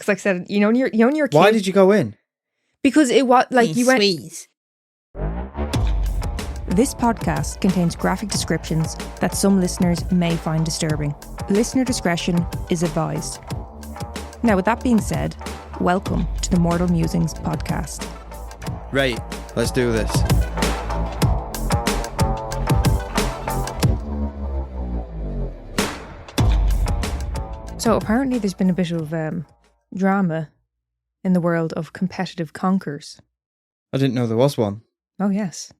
Because like I said, you know, when you're a kid. Why did you go in? Because it was like you went. Sweet. This podcast contains graphic descriptions that some listeners may find disturbing. Listener discretion is advised. Now, with that being said, welcome to the Mortal Musings podcast. Right, let's do this. So apparently there's been a bit of drama in the world of competitive conkers. I didn't know there was one. Oh, yes.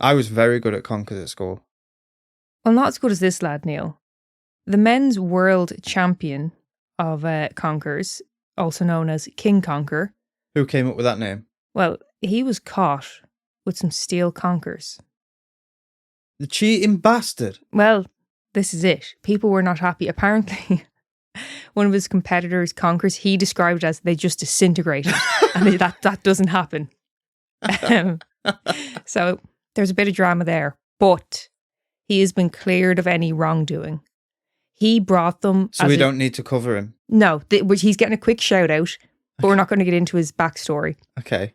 I was very good at conkers at school. Well, not as good as this lad, Neil. The men's world champion of conkers, also known as King Conker. Who came up with that name? Well, he was caught with some steel conkers. The cheating bastard. Well, this is it. People were not happy. Apparently, one of his competitors' conkers, he described it as they just disintegrated. And that doesn't happen. So there's a bit of drama there. But he has been cleared of any wrongdoing. He brought them... So we don't need to cover him? No, he's getting a quick shout out, but we're not going to get into his backstory. Okay.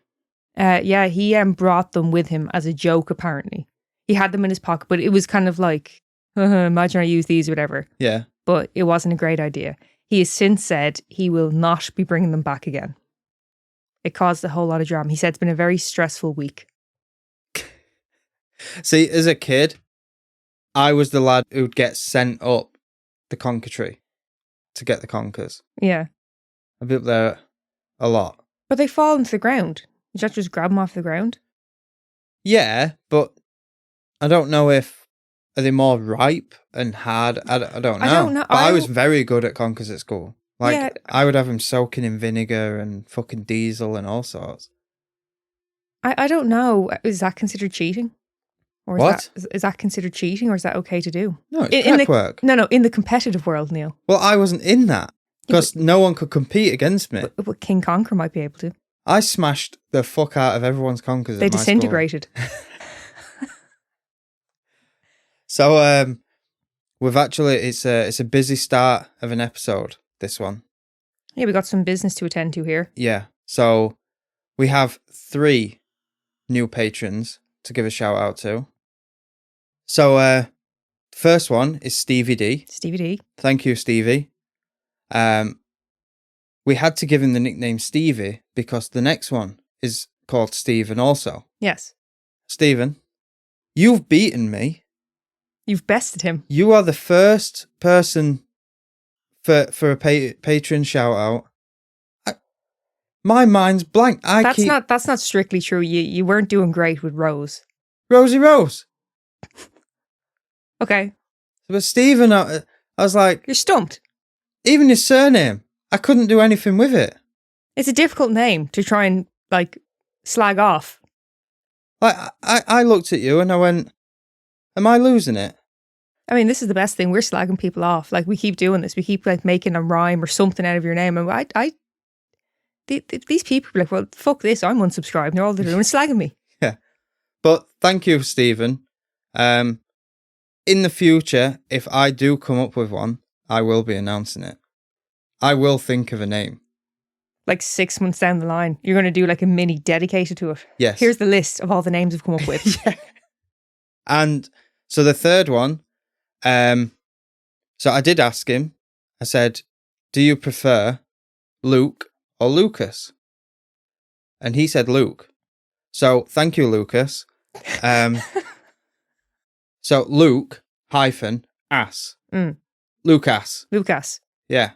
Yeah, he brought them with him as a joke, apparently. He had them in his pocket, but it was kind of like, imagine I use these, whatever. Yeah. But it wasn't a great idea. He has since said he will not be bringing them back again. It caused a whole lot of drama. He said it's been a very stressful week. See, as a kid, I was the lad who'd get sent up the conker tree to get the conkers. Yeah. I'd be up there a lot. But they fall into the ground. You just grab them off the ground? Yeah, but I don't know if... Are they more ripe and hard? I don't know. I don't know. But I was very good at conkers at school. Like, yeah. I would have them soaking in vinegar and fucking diesel and all sorts. I don't know. Is that considered cheating? Or What? Is that considered cheating, or is that okay to do? No, it's prep work. No, in the competitive world, Neil. Well, I wasn't in that because no one could compete against me. But King Conker might be able to. I smashed the fuck out of everyone's conkers. They disintegrated. So we've actually it's a busy start of an episode, this one. Yeah, we got some business to attend to here. Yeah. So we have 3 new patrons to give a shout out to. So first one is Stevie D. Stevie D. Thank you, Stevie. We had to give him the nickname Stevie because the next one is called Stephen also. Yes. Stephen, you've beaten me. You've bested him. You are the first person for a patron shout out. My mind's blank. That's not strictly true. You weren't doing great with Rose. Rosie Rose. Okay. But Stephen, I was like... You're stumped. Even his surname, I couldn't do anything with it. It's a difficult name to try and, like, slag off. Like, I looked at you and I went, am I losing it? I mean, this is the best thing. We're slagging people off. Like, we keep doing this. We keep, like, making a rhyme or something out of your name. And these people are like, well, fuck this. I'm unsubscribed. And they're all they're doing is slagging me. Yeah. But thank you, Stephen. In the future, if I do come up with one, I will be announcing it. I will think of a name. Like 6 months down the line, you're going to do like a mini dedicated to it. Yes. Here's the list of all the names we've come up with. Yeah. And so the third one, so I did ask him, I said, do you prefer Luke or Lucas? And he said Luke. So thank you, Lucas. So Luke hyphen ass. Lucas. Lucas. Yeah.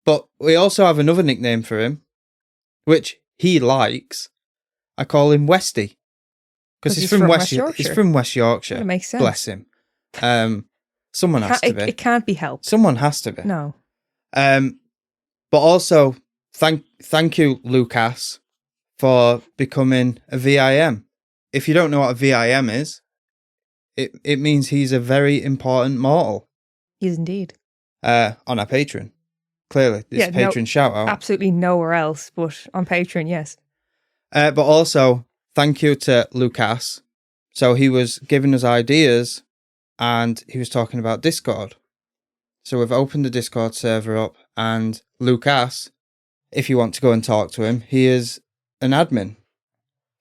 But we also have another nickname for him, which he likes. I call him Westy. Because he's from West Yorkshire. He's from West Yorkshire. That makes sense. Bless him. Someone has to be. It can't be helped. Someone has to be. No. But also, thank you, Lucas, for becoming a VIM. If you don't know what a VIM is, it means he's a very important mortal. He is indeed. On our Patreon. Clearly, this Patreon shout out. Absolutely nowhere else, but on Patreon, yes. But also, thank you to Lucas. So he was giving us ideas and he was talking about Discord. So we've opened the Discord server up and Lucas if you want to go and talk to him, he is an admin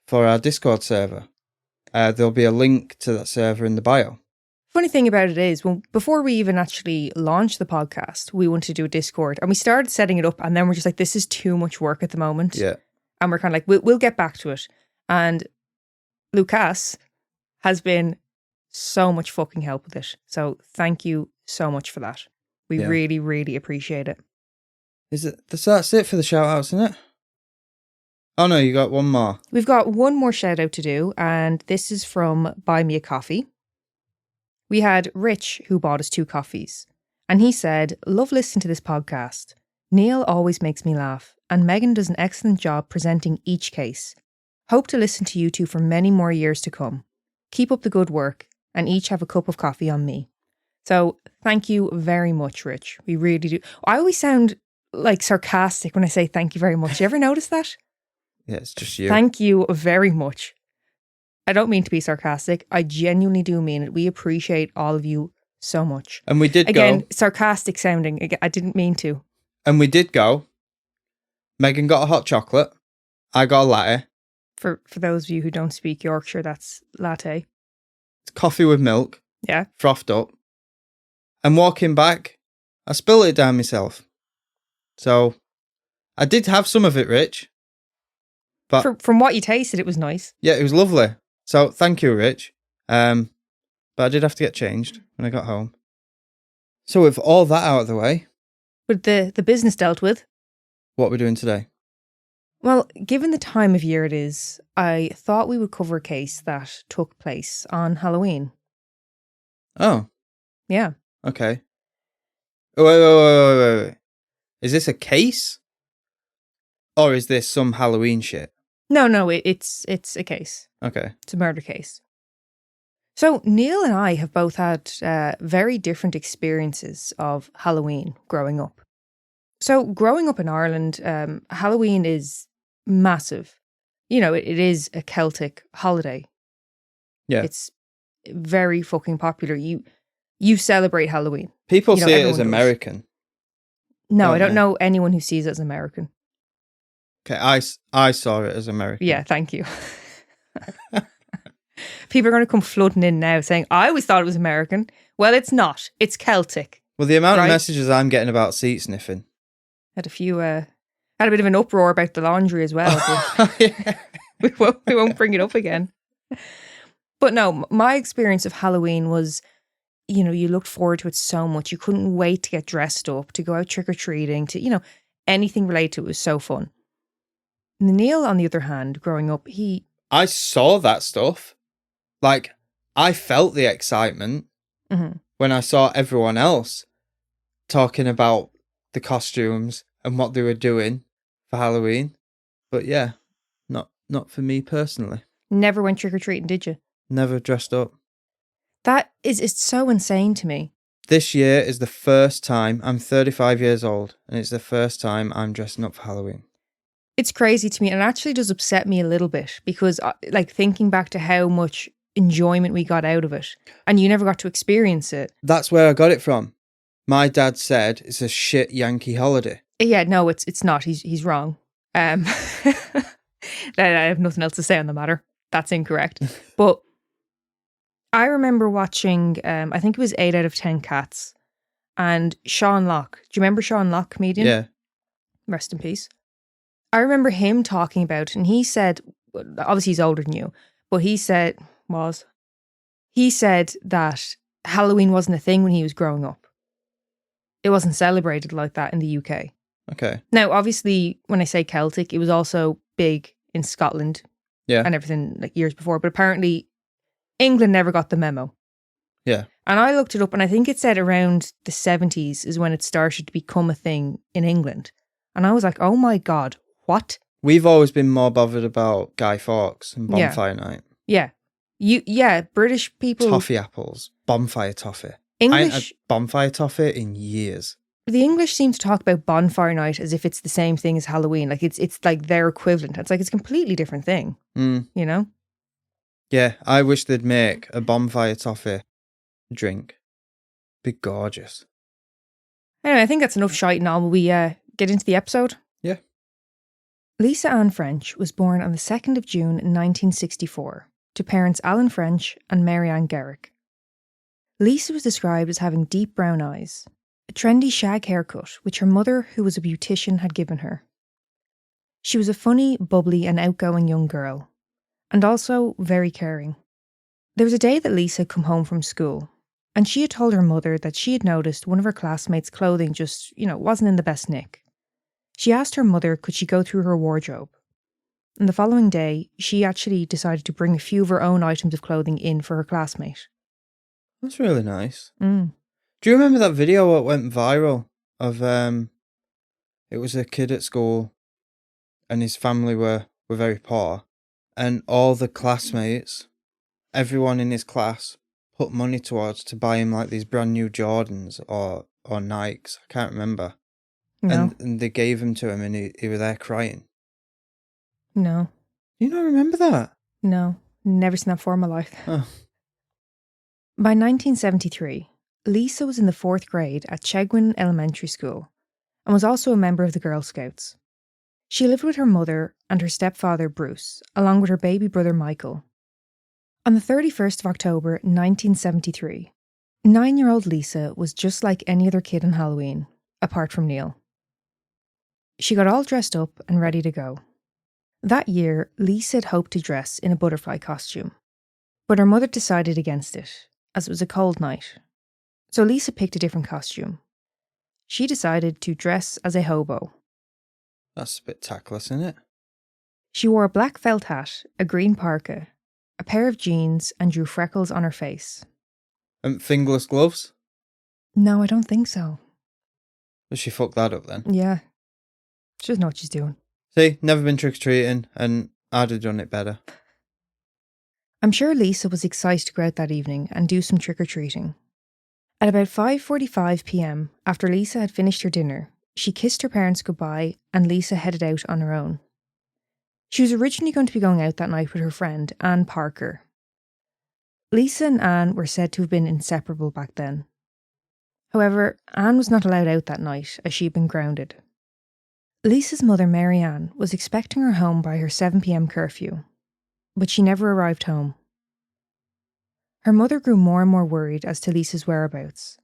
for our Discord server. There'll be a link to that server in the bio. Funny thing about it is, before we even actually launched the podcast, we wanted to do a Discord and we started setting it up and then we're just like, this is too much work at the moment. Yeah. And we're kind of like, we'll get back to it. And Lucas has been so much fucking help with it. So thank you so much for that. We really, really appreciate it. That's it for the shout outs, isn't it? Oh no, you got one more. We've got one more shout out to do, and this is from Buy Me a Coffee. We had Rich who bought us 2 coffees, and he said, "Love listening to this podcast. Neil always makes me laugh, and Megan does an excellent job presenting each case. Hope to listen to you two for many more years to come. Keep up the good work, and each have a cup of coffee on me." So thank you very much, Rich. We really do. I always sound like sarcastic when I say thank you very much. You ever notice that? Yeah, it's just you. Thank you very much. I don't mean to be sarcastic. I genuinely do mean it. We appreciate all of you so much. And we did Again, go. sarcastic sounding. I didn't mean to. And we did go. Megan got a hot chocolate. I got a latte. For those of you who don't speak Yorkshire, that's latte. It's coffee with milk. Yeah. Frothed up. And walking back, I spilled it down myself. So, I did have some of it, Rich. But From what you tasted, it was nice. yeah, it was lovely. So, thank you, Rich. But I did have to get changed when I got home. So, with all that out of the way, With the business dealt with. what are we doing today? Well, given the time of year it is, I thought we would cover a case that took place on Halloween. Oh, Yeah. okay. Wait. Is this a case? Or is this some Halloween shit? No, it's a case. Okay. It's a murder case. So Neil and I have both had very different experiences of Halloween growing up. So growing up in Ireland, Halloween is massive. You know, it is a Celtic holiday. Yeah. It's very fucking popular. You celebrate Halloween. People You know, see it everyone as does. American. No, Don't I don't they? know anyone who sees it as American. Okay, I saw it as American. Yeah, thank you. People are going to come flooding in now saying, I always thought it was American. Well, it's not. It's Celtic. Well, the amount Right. of messages I'm getting about seat sniffing. Had a few, had a bit of an uproar about the laundry as well. But Yeah. we won't bring it up again. But no, my experience of Halloween was, you know, you looked forward to it so much. You couldn't wait to get dressed up, to go out trick-or-treating, to, you know, anything related to it was so fun. Neil, on the other hand, growing up, I saw that stuff. Like, I felt the excitement Mhm. when I saw everyone else talking about the costumes and what they were doing for Halloween. But yeah, not for me personally. never went trick-or-treating, did you? Never dressed up. It's so insane to me. This year is the first time, I'm 35 years old, and it's the first time I'm dressing up for Halloween. It's crazy to me, and it actually does upset me a little bit because, like, thinking back to how much enjoyment we got out of it, and you never got to experience it. That's where I got it from. My dad said it's a shit Yankee holiday. Yeah, no, it's not. He's wrong. I have nothing else to say on the matter. That's incorrect. But I remember watching, I think it was 8 out of 10 Cats, and Sean Locke. Do you remember Sean Locke, comedian? Yeah. Rest in peace. I remember him talking about, and he said, obviously he's older than you, but he said that Halloween wasn't a thing when he was growing up. It wasn't celebrated like that in the UK. Okay. Now, obviously, when I say Celtic, it was also big in Scotland Yeah. and everything like years before, but apparently England never got the memo. Yeah. And I looked it up, and I think it said around the 70s is when it started to become a thing in England. And I was like, oh my God, what? We've always been more bothered about Guy Fawkes and Yeah. Bonfire Night. Yeah. British people. Toffee apples. Bonfire toffee. I ain't had English, bonfire toffee in years. the English seem to talk about bonfire night as if it's the same thing as Halloween. Like it's like their equivalent. It's like it's a completely different thing, Mm. you know? Yeah, I wish they'd make a bonfire toffee drink. Be gorgeous. Anyway, I think that's enough shite and all. Will we get into the episode? Yeah. Lisa Ann French was born on the 2nd of June 1964 to parents Alan French and Mary Ann Garrick. Lisa was described as having deep brown eyes, a trendy shag haircut which her mother, who was a beautician, had given her. She was a funny, bubbly and outgoing young girl, and also very caring. There was a day that Lisa had come home from school, and she had told her mother that she had noticed one of her classmates' clothing just, wasn't in the best nick. She asked her mother could she go through her wardrobe. And the following day, she actually decided to bring a few of her own items of clothing in for her classmate. That's really nice. Mm. Do you remember that video that went viral of it was a kid at school and his family were very poor, and all the classmates, everyone in his class, put money towards to buy him like these brand new Jordans or Nikes. I can't remember. No. And they gave them to him and he was there crying. No. Do you not remember that? No. Never seen that before in my life. Oh. By 1973, Lisa was in the 4th grade at Chegwin Elementary School and was also a member of the Girl Scouts. She lived with her mother and her stepfather Bruce, along with her baby brother Michael. On the 31st of October 1973, 9-year-old Lisa was just like any other kid on Halloween, apart from Neil. She got all dressed up and ready to go. That year, Lisa had hoped to dress in a butterfly costume, but her mother decided against it, as it was a cold night. So Lisa picked a different costume. She decided to dress as a hobo. That's a bit tactless, isn't it? She wore a black felt hat, a green parka, a pair of jeans, and drew freckles on her face. And fingerless gloves? No, I don't think so. Well, she fucked that up then. Yeah. She doesn't know what she's doing. See, never been trick-or-treating, and I'd have done it better. I'm sure Lisa was excited to go out that evening and do some trick-or-treating. At about 5:45 p.m, after Lisa had finished her dinner, she kissed her parents goodbye and Lisa headed out on her own. She was originally going to be going out that night with her friend, Anne Parker. Lisa and Anne were said to have been inseparable back then. However, Anne was not allowed out that night as she had been grounded. Lisa's mother, Mary Ann, was expecting her home by her 7 p.m. curfew, but she never arrived home. Her mother grew more and more worried as to Lisa's whereabouts,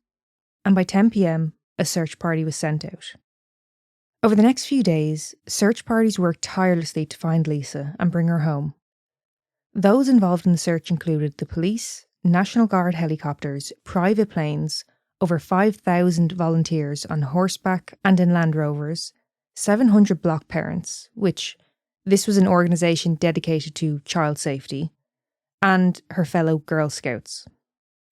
and by 10 p.m, a search party was sent out. Over the next few days, search parties worked tirelessly to find Lisa and bring her home. Those involved in the search included the police, National Guard helicopters, private planes, over 5,000 volunteers on horseback and in Land Rovers, 700 block parents, which this was an organisation dedicated to child safety, and her fellow Girl Scouts.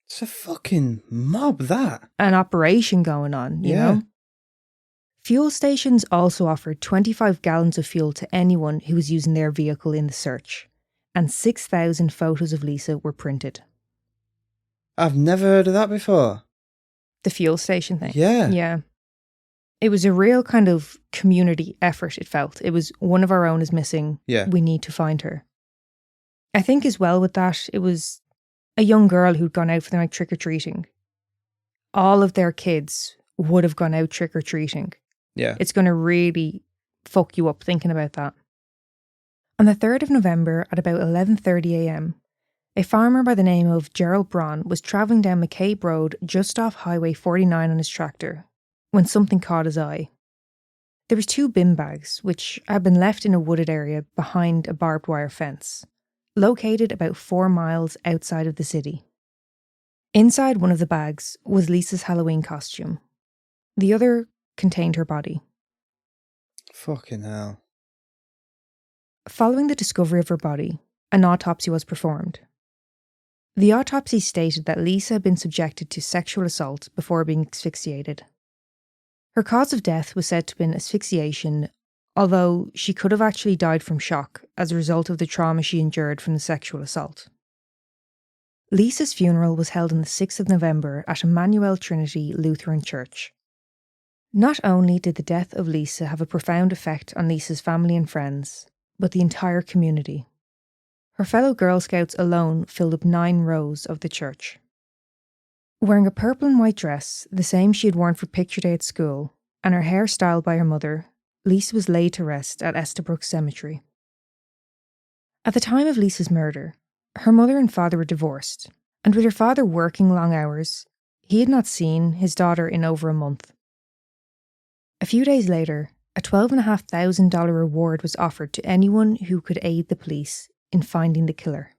It's a fucking mob, that. An operation going on, you know? Fuel stations also offered 25 gallons of fuel to anyone who was using their vehicle in the search, and 6,000 photos of Lisa were printed. I've never heard of that before. The fuel station thing? Yeah. Yeah. It was a real kind of community effort, it felt. It was one of our own is missing. Yeah. We need to find her. I think as well with that, it was a young girl who'd gone out for the night trick-or-treating. All of their kids would have gone out trick-or-treating. Yeah. It's going to really fuck you up thinking about that. On the 3rd of November at about 11:30 a.m, a farmer by the name of Gerald Braun was travelling down McCabe Road just off Highway 49 on his tractor when something caught his eye. There was 2 bin bags which had been left in a wooded area behind a barbed wire fence, located about 4 miles outside of the city. Inside one of the bags was Lisa's Halloween costume. The other contained her body. Fucking hell. Following the discovery of her body, an autopsy was performed. The autopsy stated that Lisa had been subjected to sexual assault before being asphyxiated. Her cause of death was said to have been asphyxiation, although she could have actually died from shock as a result of the trauma she endured from the sexual assault. Lisa's funeral was held on the 6th of November at Emmanuel Trinity Lutheran Church. Not only did the death of Lisa have a profound effect on Lisa's family and friends, but the entire community. Her fellow Girl Scouts alone filled up 9 rows of the church. Wearing a purple and white dress, the same she had worn for picture day at school, and her hair styled by her mother, Lisa was laid to rest at Estabrook Cemetery. At the time of Lisa's murder, her mother and father were divorced, and with her father working long hours, he had not seen his daughter in over a month. A few days later, a $12,500 reward was offered to anyone who could aid the police in finding the killer.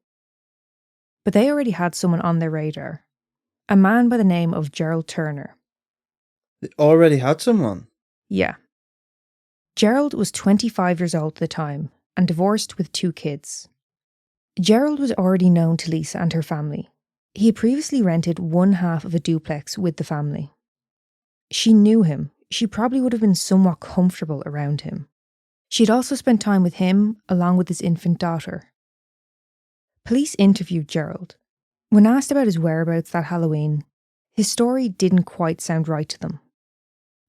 But they already had someone on their radar, a man by the name of Gerald Turner. They already had someone? Yeah. Gerald was 25 years old at the time and divorced with 2 kids. Gerald was already known to Lisa and her family. He had previously rented one half of a duplex with the family. She knew him. She probably would have been somewhat comfortable around him. She had also spent time with him along with his infant daughter. Police interviewed Gerald. When asked about his whereabouts that Halloween, his story didn't quite sound right to them.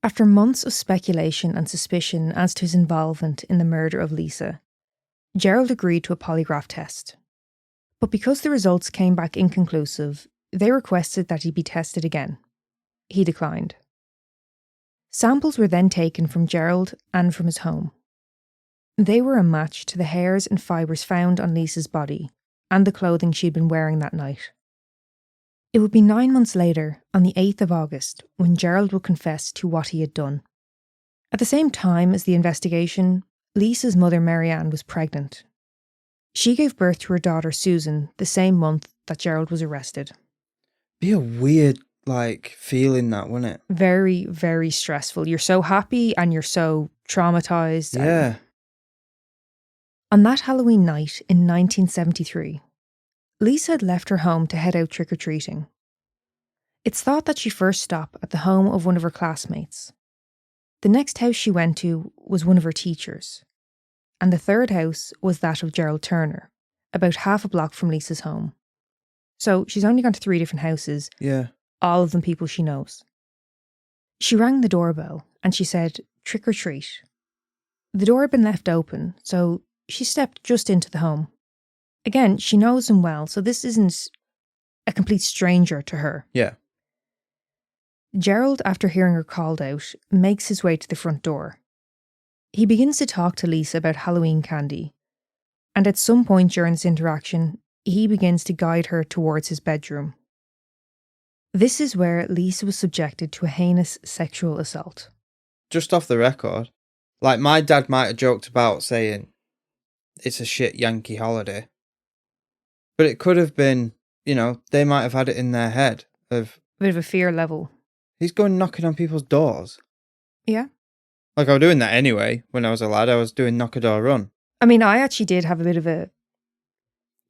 After months of speculation and suspicion as to his involvement in the murder of Lisa, Gerald agreed to a polygraph test. But because the results came back inconclusive, they requested that he be tested again. He declined. Samples were then taken from Gerald and from his home. They were a match to the hairs and fibres found on Lisa's body and the clothing she'd been wearing that night. It would be 9 months later, on the 8th of August, when Gerald would confess to what he had done. At the same time as the investigation, Lisa's mother Marianne was pregnant. She gave birth to her daughter Susan the same month that Gerald was arrested. Be a weird, feeling that, wouldn't it? Very, very stressful. You're so happy and you're so traumatised. Yeah. On that Halloween night in 1973, Lisa had left her home to head out trick-or-treating. It's thought that she first stopped at the home of one of her classmates. The next house she went to was one of her teachers. And the third house was that of Gerald Turner, about half a block from Lisa's home. So she's only gone to 3 different houses, Yeah. all of them people she knows. She rang the doorbell and she said, "Trick or treat." The door had been left open, so she stepped just into the home. Again, she knows him well, so this isn't a complete stranger to her. Yeah. Gerald, after hearing her called out, makes his way to the front door. He begins to talk to Lisa about Halloween candy, and at some point during this interaction, he begins to guide her towards his bedroom. This is where Lisa was subjected to a heinous sexual assault. Just off the record, my dad might have joked about saying it's a shit Yankee holiday. But it could have been, they might have had it in their head of... A bit of a fear level. He's going knocking on people's doors. Yeah. I was doing that anyway. When I was a lad, I was doing knock a door run. I mean, I actually did have a bit of a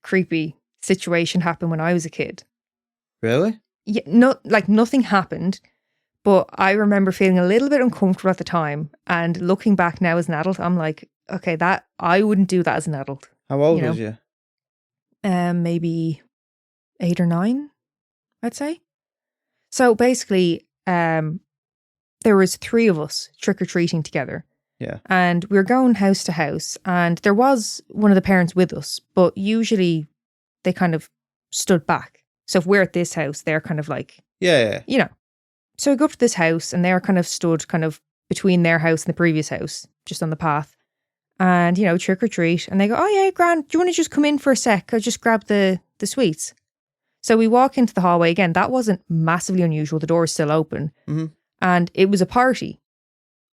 creepy situation happen when I was a kid. Really? Yeah, nothing happened, but I remember feeling a little bit uncomfortable at the time. And looking back now as an adult, I'm like, okay, that I wouldn't do that as an adult. How old was you? Maybe 8 or 9, I'd say. So basically, there was 3 of us trick-or-treating together. Yeah. And we were going house to house, and there was one of the parents with us, but usually they kind of stood back. So if we're at this house, they're kind of Yeah. So we go up to this house, and they're kind of stood kind of between their house and the previous house, just on the path. And, trick or treat. And they go, "Oh yeah, Grant, do you want to just come in for a sec? I'll just grab the sweets." So we walk into the hallway again. That wasn't massively unusual. The door is still open. Mm-hmm. And it was a party.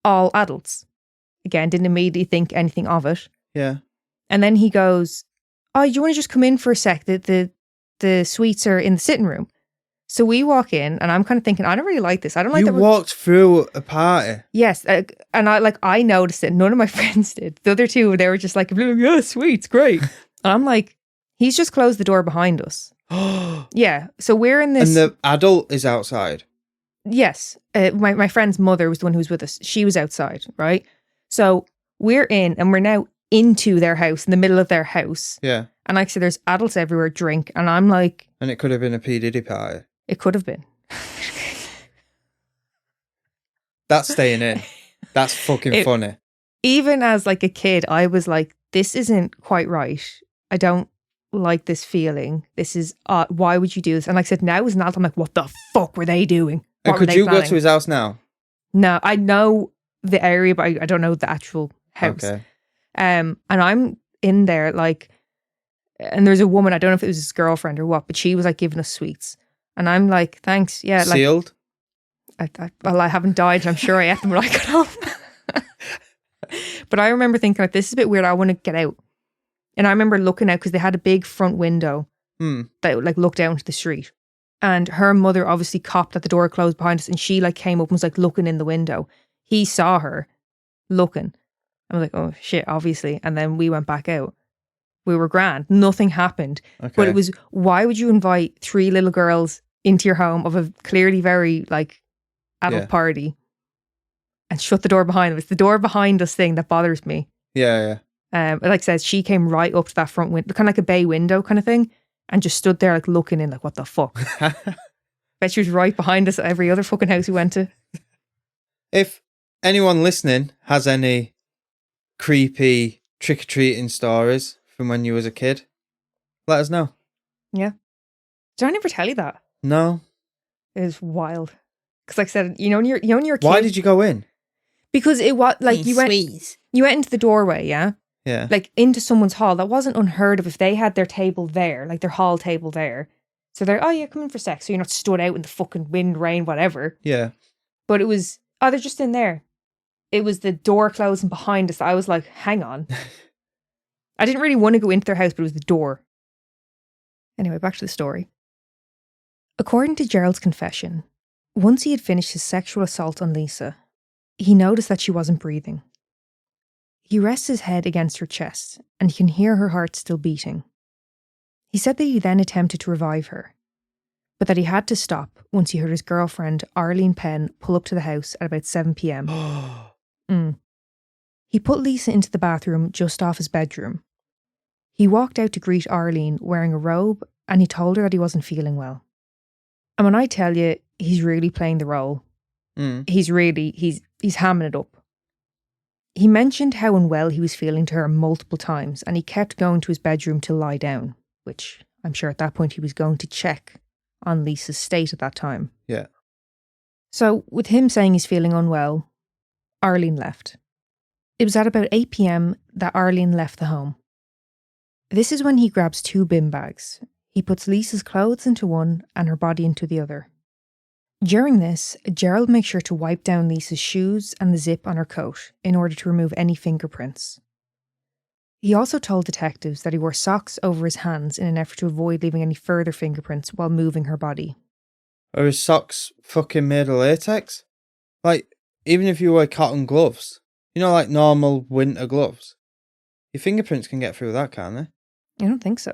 All adults. Again, didn't immediately think anything of it. Yeah. And then he goes, "Oh, do you want to just come in for a sec? The sweets are in the sitting room." So we walk in, and I'm kind of thinking, I don't really like this. I don't like that. You walked through a party. Yes, and I noticed it. None of my friends did. The other 2, they were just like, "Yeah, sweets, great." And I'm like, he's just closed the door behind us. Yeah, so we're in this. And the adult is outside. Yes, my friend's mother was the one who was with us. She was outside, right? So we're in, and we're now into their house, in the middle of their house. Yeah. And like I said, there's adults everywhere drink, and I'm like... And it could have been a P. Diddy party. It could have been. That's staying in. That's fucking funny. Even as a kid, I was like, this isn't quite right. I don't like this feeling. This is why would you do this? And like I said, now as an adult, I'm like, what the fuck were they doing? And could you go to his house now? No, I know the area, but I don't know the actual house. Okay. And I'm in there like, and there's a woman, I don't know if it was his girlfriend or what, but she was like giving us sweets. And I'm like, thanks. Yeah. Like, Sealed? well, I haven't died. I'm sure I ate them when I got home. But I remember thinking like, this is a bit weird. I want to get out. And I remember looking out because they had a big front window that like looked out into the street. And her mother obviously copped that the door closed behind us, and she like came up and was like looking in the window. He saw her looking. I was like, oh shit, obviously. And then we went back out. We were grand. Nothing happened. Okay. But it was, why would you invite 3 little girls into your home of a clearly very like adult party and shut the door behind them? It's the door behind us thing that bothers me. Yeah. Like I said, she came right up to that front window, kind of like a bay window kind of thing, and just stood there like looking in like, what the fuck? Bet she was right behind us at every other fucking house we went to. If anyone listening has any creepy trick-or-treating stories from when you was a kid, let us know. Yeah. Did I never tell you that? No. It was wild. Because like I said, when you're a kid. Why did you go in? Because it was like you went into the doorway, yeah? Yeah. Like into someone's hall. That wasn't unheard of if they had their table there, like their hall table there. So they're, oh yeah, come in for sex. So you're not stood out in the fucking wind, rain, whatever. Yeah. But it was, oh, they're just in there. It was the door closing behind us. I was like, hang on. I didn't really want to go into their house, but it was the door. Anyway, back to the story. According to Gerald's confession, once he had finished his sexual assault on Lisa, he noticed that she wasn't breathing. He rests his head against her chest, and he can hear her heart still beating. He said that he then attempted to revive her, but that he had to stop once he heard his girlfriend, Arlene Penn, pull up to the house at about 7 p.m. He put Lisa into the bathroom just off his bedroom. He walked out to greet Arlene wearing a robe, and he told her that he wasn't feeling well. And when I tell you, he's really playing the role. He's hamming it up. He mentioned how unwell he was feeling to her multiple times, and he kept going to his bedroom to lie down, which I'm sure at that point he was going to check on Lisa's state at that time. Yeah. So with him saying he's feeling unwell, Arlene left. It was at about 8 p.m. that Arlene left the home. This is when he grabs 2 bin bags. He puts Lisa's clothes into one and her body into the other. During this, Gerald makes sure to wipe down Lisa's shoes and the zip on her coat in order to remove any fingerprints. He also told detectives that he wore socks over his hands in an effort to avoid leaving any further fingerprints while moving her body. Are his socks fucking made of latex? Like, even if you wear cotton gloves, like normal winter gloves, your fingerprints can get through that, can't they? I don't think so.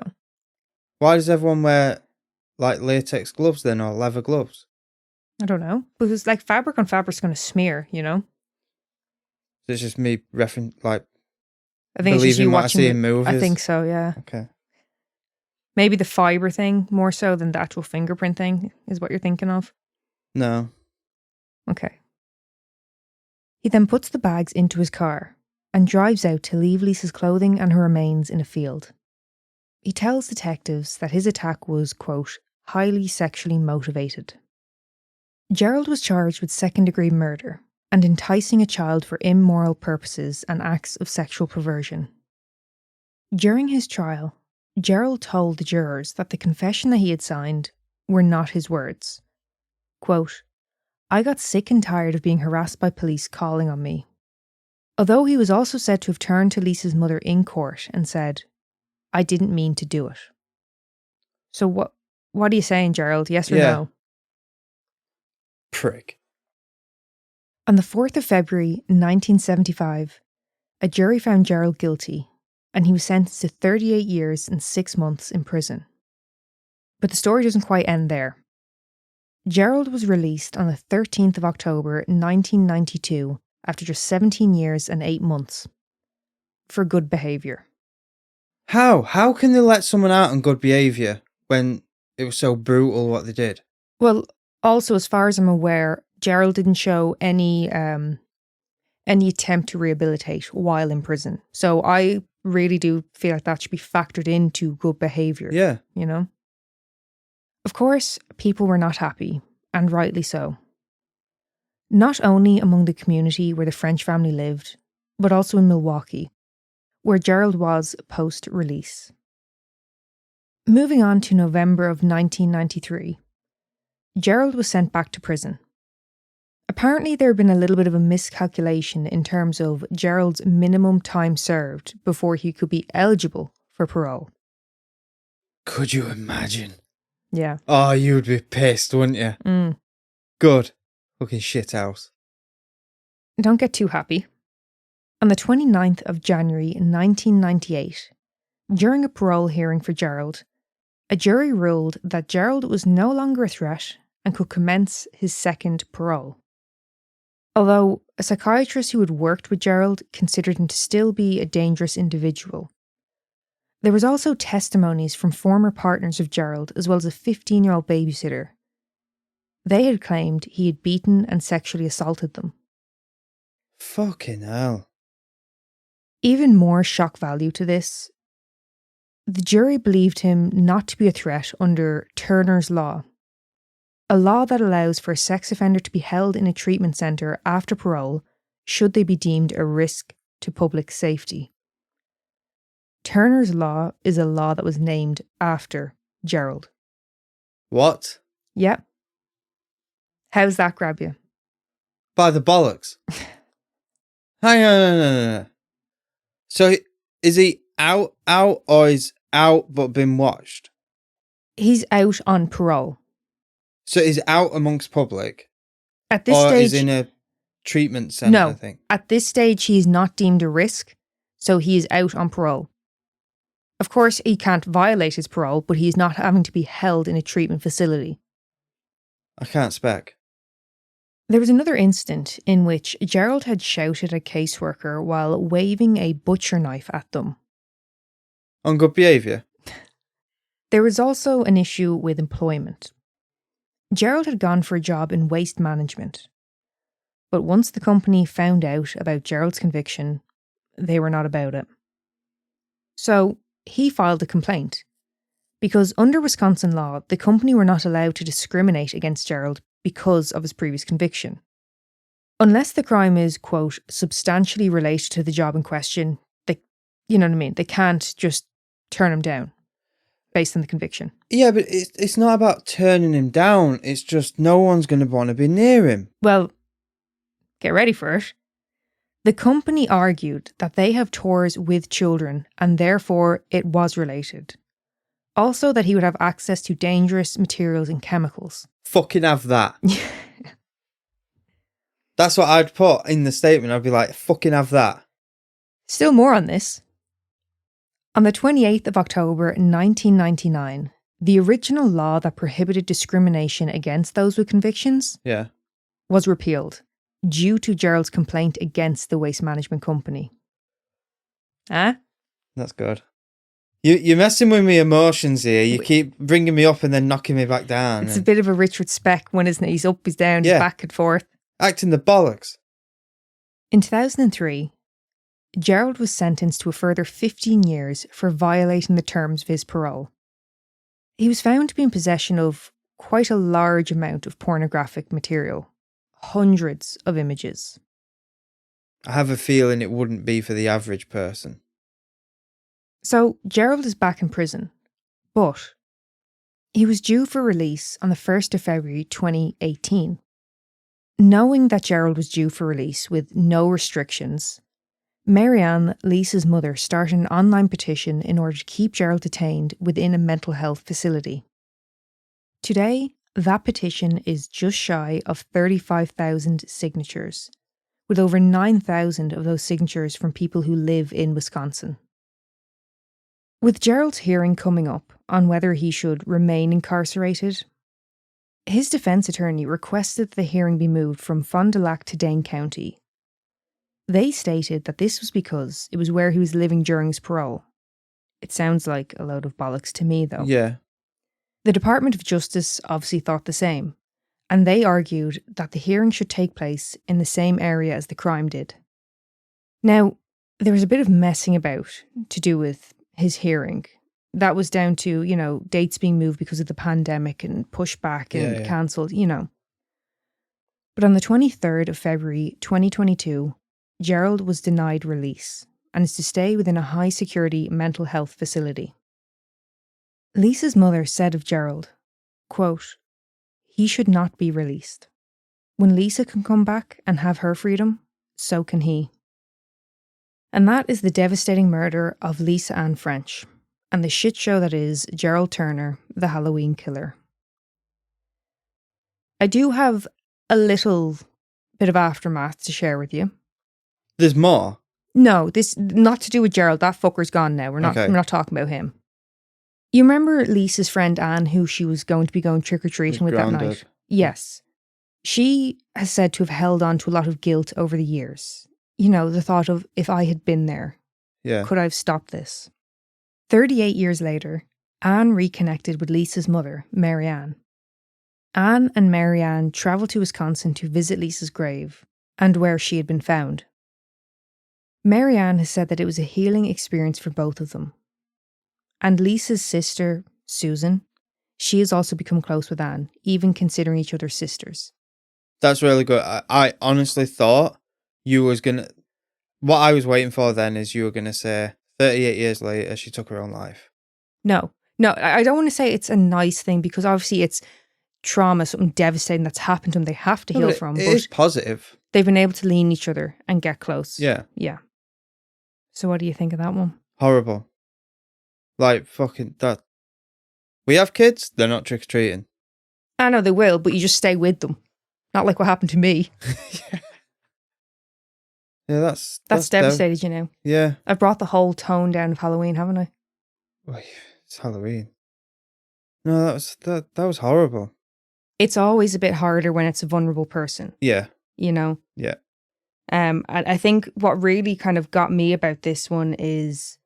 Why does everyone wear, like, latex gloves then, or leather gloves? I don't know. Because, like, fabric on fabric's going to smear, It's just me I think it's just you what I watching see in movies. I think so, yeah. Okay. Maybe the fibre thing more so than the actual fingerprint thing is what you're thinking of. No. Okay. He then puts the bags into his car and drives out to leave Lisa's clothing and her remains in a field. He tells detectives that his attack was, quote, highly sexually motivated. Gerald was charged with second-degree murder and enticing a child for immoral purposes and acts of sexual perversion. During his trial, Gerald told the jurors that the confession that he had signed were not his words. Quote, I got sick and tired of being harassed by police calling on me. Although he was also said to have turned to Lisa's mother in court and said, I didn't mean to do it. So what are you saying, Gerald? Yes or no? Prick. On the 4th of February 1975, a jury found Gerald guilty and he was sentenced to 38 years and 6 months in prison. But the story doesn't quite end there. Gerald was released on the 13th of October 1992 after just 17 years and 8 months for good behaviour. How? How can they let someone out on good behaviour when it was so brutal what they did? Well, also, as far as I'm aware, Gerald didn't show any attempt to rehabilitate while in prison. So I really do feel like that should be factored into good behaviour. Yeah. Of course, people were not happy, and rightly so. not only among the community where the French family lived, but also in Milwaukee, where Gerald was post-release. Moving on to November of 1993, Gerald was sent back to prison. Apparently there had been a little bit of a miscalculation in terms of Gerald's minimum time served before he could be eligible for parole. Could you imagine? Yeah. Oh, you'd be pissed, wouldn't you? Good. Fucking shit house. Don't get too happy. On the 29th of January 1998, during a parole hearing for Gerald, a jury ruled that Gerald was no longer a threat and could commence his second parole. Although a psychiatrist who had worked with Gerald considered him to still be a dangerous individual. There was also testimonies from former partners of Gerald as well as a 15-year-old babysitter. They had claimed he had beaten and sexually assaulted them. Fucking hell. Even more shock value to this, the jury believed him not to be a threat under Turner's Law, a law that allows for a sex offender to be held in a treatment centre after parole should they be deemed a risk to public safety. Turner's Law is a law that was named after Gerald. What? Yep. How's that grab you? By the bollocks. Hang on, no. So is he out or is out but been watched? He's out on parole. So he's out amongst public? At this or stage, is in a treatment centre, no, I think? At this stage he's not deemed a risk, so he is out on parole. Of course, he can't violate his parole, but he is not having to be held in a treatment facility. I can't spec. There was another incident in which Gerald had shouted at a caseworker while waving a butcher knife at them. On good behaviour? There was also an issue with employment. Gerald had gone for a job in waste management. But once the company found out about Gerald's conviction, they were not about it. So he filed a complaint. Because under Wisconsin law, the company were not allowed to discriminate against Gerald because of his previous conviction. Unless the crime is, quote, substantially related to the job in question, you know what I mean? They can't just turn him down based on the conviction. Yeah, but it's not about turning him down. It's just no one's going to want to be near him. Well, get ready for it. The company argued that they have tours with children and therefore it was related. Also that he would have access to dangerous materials and chemicals. Fucking have that. That's what I'd put in the statement. I'd be like, fucking have that. Still more on this. On the 28th of October 1999, the original law that prohibited discrimination against those with convictions was repealed due to Gerald's complaint against the waste management company. Huh? That's good. You're messing with me emotions here. You keep bringing me up and then knocking me back down. It's a bit of a Richard Speck one, isn't it? He's up, he's down, he's back and forth. Acting the bollocks. In 2003, Gerald was sentenced to a further 15 years for violating the terms of his parole. He was found to be in possession of quite a large amount of pornographic material. Hundreds of images. I have a feeling it wouldn't be for the average person. So, Gerald is back in prison, but he was due for release on the 1st of February 2018. Knowing that Gerald was due for release with no restrictions, Marianne, Lisa's mother, started an online petition in order to keep Gerald detained within a mental health facility. Today, that petition is just shy of 35,000 signatures, with over 9,000 of those signatures from people who live in Wisconsin. With Gerald's hearing coming up on whether he should remain incarcerated, his defence attorney requested that the hearing be moved from Fond du Lac to Dane County. They stated that this was because it was where he was living during his parole. It sounds like a load of bollocks to me, though. Yeah. The Department of Justice obviously thought the same, and they argued that the hearing should take place in the same area as the crime did. Now, there was a bit of messing about to do with his hearing. That was down to, dates being moved because of the pandemic and pushed back and cancelled, But on the 23rd of February 2022, Gerald was denied release and is to stay within a high-security mental health facility. Lisa's mother said of Gerald, quote, "He should not be released. When Lisa can come back and have her freedom, so can he." And that is the devastating murder of Lisa Ann French and the shit show that is Gerald Turner, the Halloween killer. I do have a little bit of aftermath to share with you. There's more? No, this not to do with Gerald. That fucker's gone now. We're not talking about him. You remember Lisa's friend Anne, who she was going to be going trick-or-treating with that night? Yes. She has said to have held on to a lot of guilt over the years. You know, the thought of, if I had been there, could I have stopped this? 38 years later, Anne reconnected with Lisa's mother, Mary Ann. Anne and Mary Ann travelled to Wisconsin to visit Lisa's grave and where she had been found. Mary Ann has said that it was a healing experience for both of them. And Lisa's sister, Susan, she has also become close with Anne, even considering each other sisters. That's really good. I honestly thought you was going to... What I was waiting for then is you were going to say 38 years later she took her own life. No, I don't want to say it's a nice thing because obviously it's trauma, something devastating that's happened to them they have to heal from. It is positive. They've been able to lean each other and get close. Yeah. Yeah. So what do you think of that one? Horrible. Like, fucking that. We have kids, they're not trick-or-treating. I know they will, but you just stay with them. Not like what happened to me. Yeah, that's devastated, you know. Yeah. I've brought the whole tone down of Halloween, haven't I? Well, it's Halloween. No, that was horrible. It's always a bit harder when it's a vulnerable person. Yeah. You know? Yeah. I think what really kind of got me about this one is,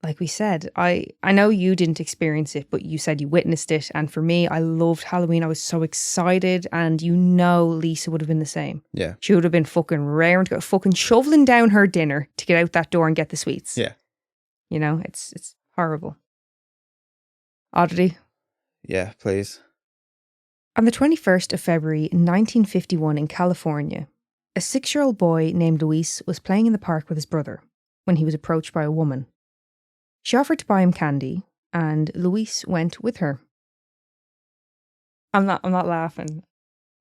like we said, I know you didn't experience it, but you said you witnessed it. And for me, I loved Halloween. I was so excited. And you know Lisa would have been the same. Yeah. She would have been fucking raring to go, fucking shoveling down her dinner to get out that door and get the sweets. Yeah. You know, it's horrible. Oddity. Yeah, please. On the 21st of February 1951 in California, a 6-year-old boy named Luis was playing in the park with his brother when he was approached by a woman. She offered to buy him candy, and Luis went with her. I'm not laughing.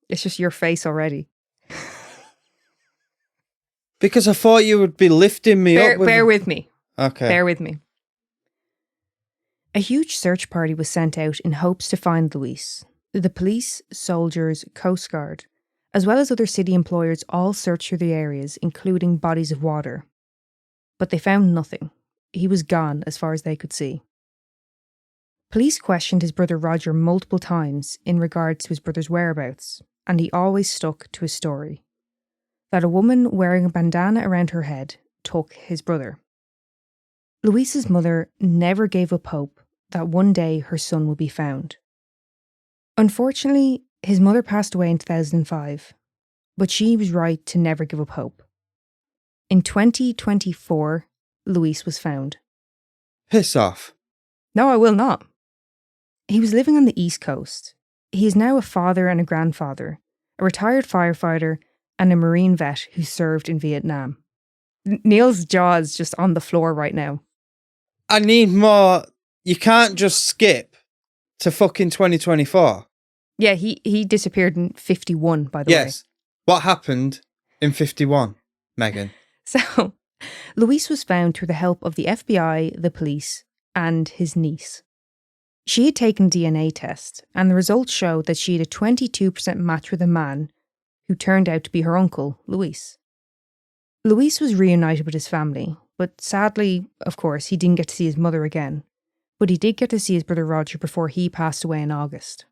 It's just your face already. Because I thought you would be lifting me up. Bear with me. Okay. Bear with me. A huge search party was sent out in hopes to find Luis. The police, soldiers, Coast Guard, as well as other city employers all searched through the areas, including bodies of water. But they found nothing. He was gone as far as they could see. Police questioned his brother Roger multiple times in regards to his brother's whereabouts, and he always stuck to his story. That a woman wearing a bandana around her head took his brother. Luis's mother never gave up hope that one day her son would be found. Unfortunately, his mother passed away in 2005, but she was right to never give up hope. In 2024, Luis was found. Piss off. No, I will not. He was living on the East Coast. He is now a father and a grandfather, a retired firefighter, and a Marine vet who served in Vietnam. Neil's jaw is just on the floor right now. I need more. You can't just skip to fucking 2024. Yeah, he disappeared in 51, by the way. Yes. What happened in 51, Megan? So, Luis was found through the help of the FBI, the police, and his niece. She had taken a DNA test, and the results showed that she had a 22% match with a man who turned out to be her uncle, Luis. Luis was reunited with his family, but sadly, of course, he didn't get to see his mother again. But he did get to see his brother Roger before he passed away in August.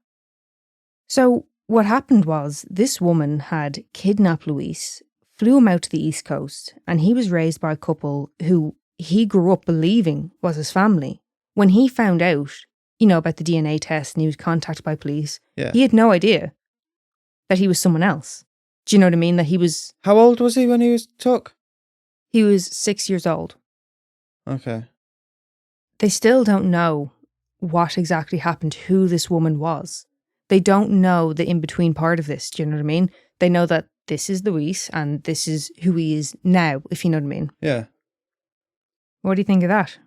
So, what happened was, this woman had kidnapped Luis, flew him out to the East Coast, and he was raised by a couple who he grew up believing was his family. When he found out, about the DNA test and he was contacted by police, he had no idea that he was someone else. Do you know what I mean? That he was... How old was he when he was took? He was 6 years old. Okay. They still don't know what exactly happened, who this woman was. They don't know the in-between part of this, do you know what I mean? They know that this is Luis and this is who he is now, if you know what I mean. Yeah. What do you think of that?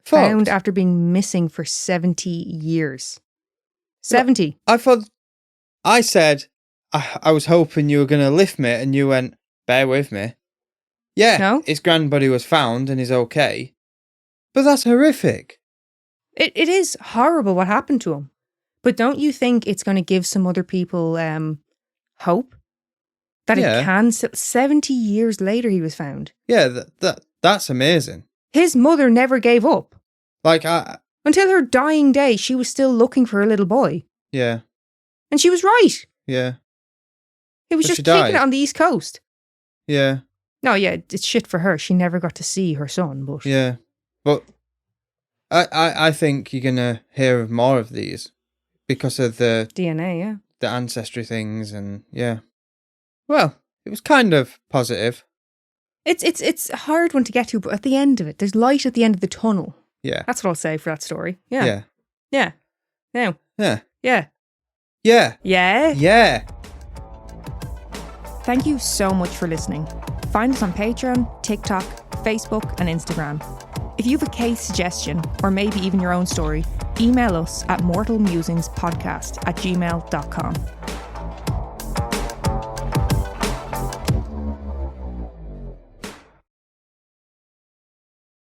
Fucked. Found after being missing for 70 years. 70. I said, I was hoping you were going to lift me, and you went, bear with me. Yeah, No? his grandbody was found and he's okay. But that's horrific. It is horrible what happened to him. But don't you think it's going to give some other people hope? That Yeah. it can. 70 years later he was found. Yeah, that's amazing. His mother never gave up. Like, Until her dying day, she was still looking for her little boy. yeah, And she was right. yeah, He was But just she kicking died. it on the East Coast. yeah, No, yeah, it's shit for her. She never got to see her son, but... yeah. But I think you're going to hear of more of these because of the DNA, yeah. ancestry things and, yeah. Well, it was kind of positive. It's a hard one to get to, but at the end of it, there's light at the end of the tunnel. Yeah. That's what I'll say for that story. Yeah. Yeah. Yeah. Now. Yeah. Yeah. Yeah. Yeah. Yeah. Thank you so much for listening. Find us on Patreon, TikTok, Facebook, and Instagram. If you have a case suggestion, or maybe even your own story, email us at mortalmusingspodcast@gmail.com.